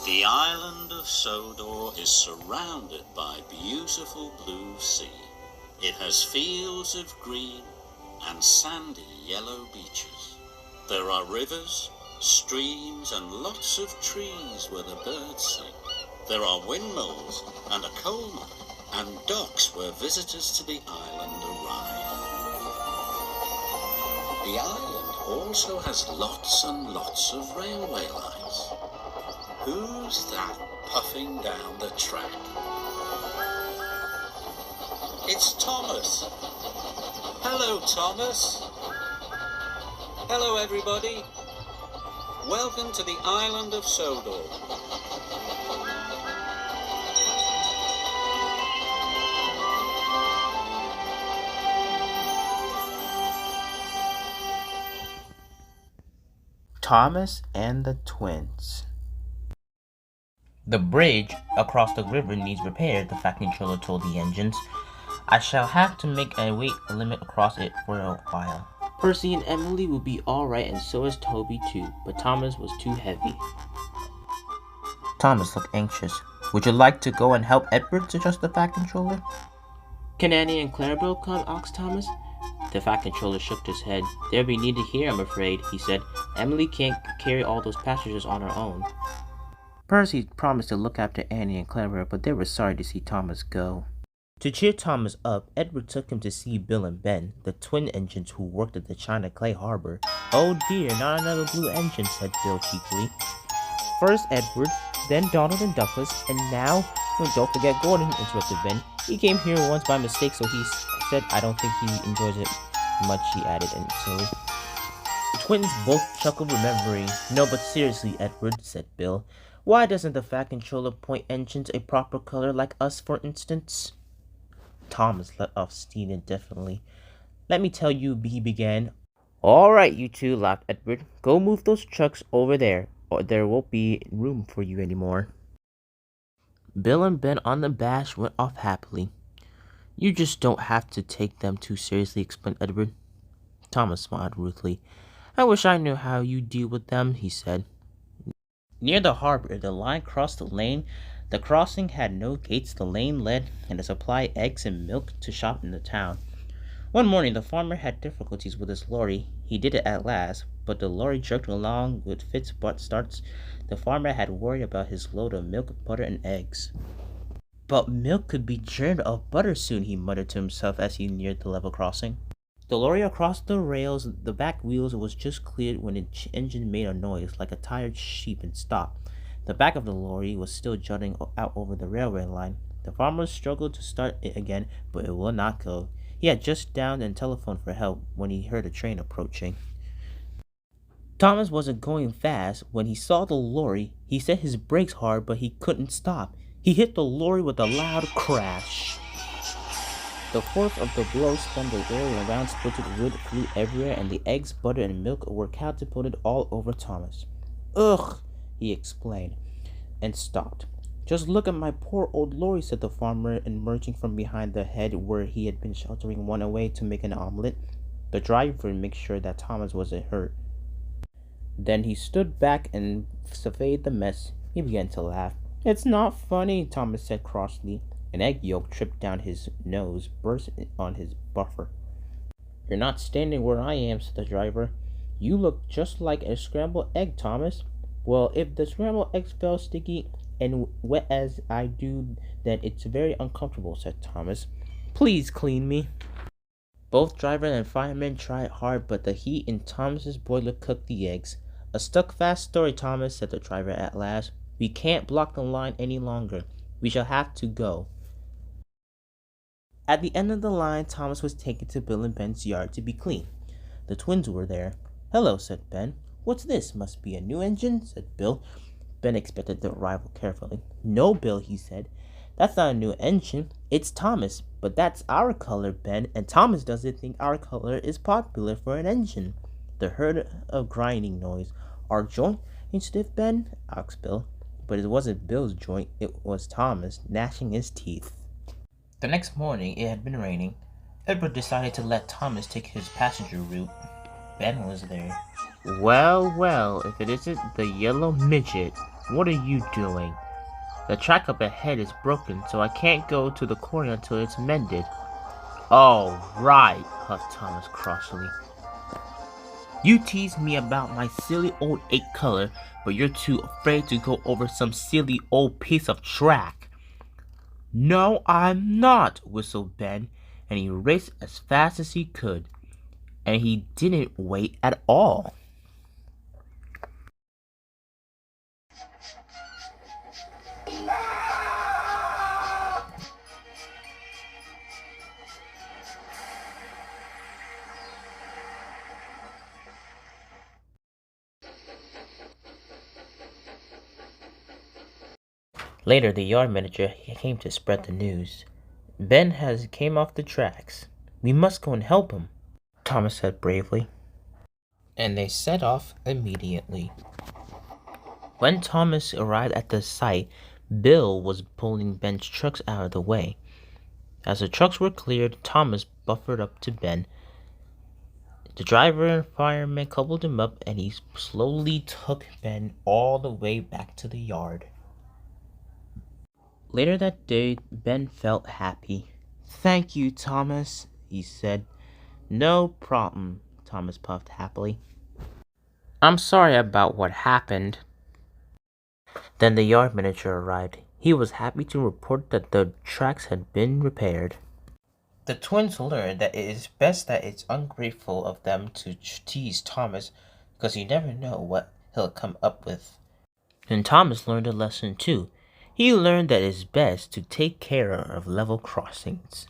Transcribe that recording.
The island of Sodor is surrounded by beautiful blue sea. It has fields of green and sandy yellow beaches. There are rivers, streams, and lots of trees where the birds sing. There are windmills and a coal mine and docks where visitors to the island arrive. The island also has lots and lots of railway lines. Who's that puffing down the track? It's Thomas. Hello, Thomas. Hello, everybody. Welcome to the island of Sodor. Thomas and the Twins. The bridge across the river needs repair, the Fat Controller told the engines. I shall have to make a weight limit across it for a while. Percy and Emily will be alright, and so is Toby too, but Thomas was too heavy. Thomas looked anxious. Would you like to go and help Edward, suggested the Fat Controller? Can Annie and Clarabelle come? Asked Thomas. The Fat Controller shook his head. They'll be needed here, I'm afraid, he said. Emily can't carry all those passengers on her own. Percy promised to look after Annie and Clara, but they were sorry to see Thomas go. To cheer Thomas up, Edward took him to see Bill and Ben, the twin engines who worked at the China Clay Harbor. Oh dear, not another blue engine, said Bill cheekily. First Edward, then Donald and Douglas, and now, don't forget Gordon, interrupted Ben. He came here once by mistake, so he said I don't think he enjoys it much, he added, and so... The twins both chuckled, remembering. No, but seriously, Edward, said Bill. Why doesn't the Fat Controller point engines a proper color like us, for instance? Thomas let off steam indefinitely. Let me tell you, he began. All right, you two, laughed Edward. Go move those trucks over there, or there won't be room for you anymore. Bill and Ben on the bash went off happily. You just don't have to take them too seriously, explained Edward. Thomas smiled ruefully. I wish I knew how you deal with them, he said. Near the harbor, the line crossed the lane. The crossing had no gates. The lane led and to supply eggs and milk to shop in the town. One morning, the farmer had difficulties with his lorry. He did it at last, but the lorry jerked along with fits but starts. The farmer had worried about his load of milk, butter, and eggs. But milk could be churned of butter soon, he muttered to himself as he neared the level crossing. The lorry across the rails, the back wheels was just cleared when the engine made a noise like a tired sheep and stopped. The back of the lorry was still jutting out over the railway line. The farmer struggled to start it again, but it would not go. He had just downed and telephoned for help when he heard a train approaching. Thomas wasn't going fast. When he saw the lorry, he set his brakes hard, but he couldn't stop. He hit the lorry with a loud crash. The force of the blow spun the lorry around, splintered wood flew everywhere, and the eggs, butter, and milk were catapulted all over Thomas. Ugh, he explained, and stopped. Just look at my poor old lorry, said the farmer, emerging from behind the head where he had been sheltering one away to make an omelet. The driver made sure that Thomas wasn't hurt. Then he stood back and surveyed the mess. He began to laugh. It's not funny, Thomas said crossly. An egg yolk tripped down his nose, burst on his buffer. You're not standing where I am, said the driver. You look just like a scrambled egg, Thomas. Well, if the scrambled eggs felt sticky and wet as I do, then it's very uncomfortable, said Thomas. Please clean me. Both driver and fireman tried hard, but the heat in Thomas's boiler cooked the eggs. A stuck-fast story, Thomas, said the driver at last. We can't block the line any longer. We shall have to go. At the end of the line, Thomas was taken to Bill and Ben's yard to be cleaned. The twins were there. Hello, said Ben. What's this? Must be a new engine, said Bill. Ben inspected the arrival carefully. No, Bill, he said. That's not a new engine. It's Thomas, but that's our color, Ben, and Thomas doesn't think our color is popular for an engine. They heard a grinding noise. Our joint ain't stiff, Ben? Asked Bill. But it wasn't Bill's joint, it was Thomas, gnashing his teeth. The next morning, it had been raining. Edward decided to let Thomas take his passenger route. Ben was there. Well, if it isn't the yellow midget. what are you doing? The track up ahead is broken, so I can't go to the corner until it's mended. Oh, right, huffed Thomas crossly. You tease me about my silly old 8-color, but you're too afraid to go over some silly old piece of track. No, I'm not, whistled Ben, and he raced as fast as he could. And he didn't wait at all. Later, the yard manager came to spread the news. Ben has came off the tracks. We must go and help him, Thomas said bravely. And they set off immediately. When Thomas arrived at the site, Bill was pulling Ben's trucks out of the way. As the trucks were cleared, Thomas buffered up to Ben. The driver and fireman coupled him up, and he slowly took Ben all the way back to the yard. Later that day, Ben felt happy. Thank you, Thomas, he said. No problem, Thomas puffed happily. I'm sorry about what happened. Then the yard manager arrived. He was happy to report that the tracks had been repaired. The twins learned that it is best that it's ungrateful of them to tease Thomas, because you never know what he'll come up with. And Thomas learned a lesson too. He learned that it's best to take care of level crossings.